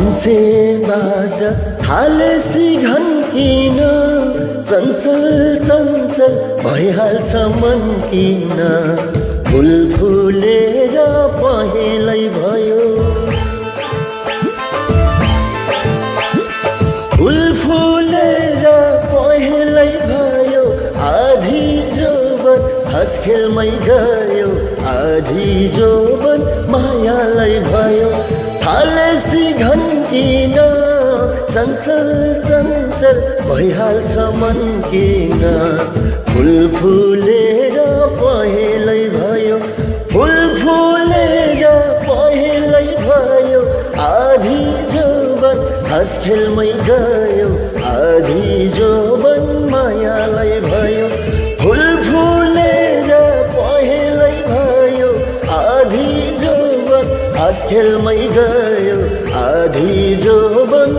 पञ्चे बाजा थालेसी घन्किन चञ्चल चञ्चल भइहाल्छ मन किन फुल फुलेर पहेलै भयो फुल फुलेर पहेलै भयो आधी जोबन हाँस खेलमै गयो आधी जोबन मायालै भयो थालेसी घन्किन चञ्चल चञ्चल भइहाल्छ मन किन फुल फुलेर पहेलै भयो फुल फुलेर पहेलै भयो आधी जोबन हाँस खेलमै गयो आधी जोबन मायालै भयो फुल फुलेर पहेलै भयो आधी जोबन हाँस खेलमै गयो आधी जोबन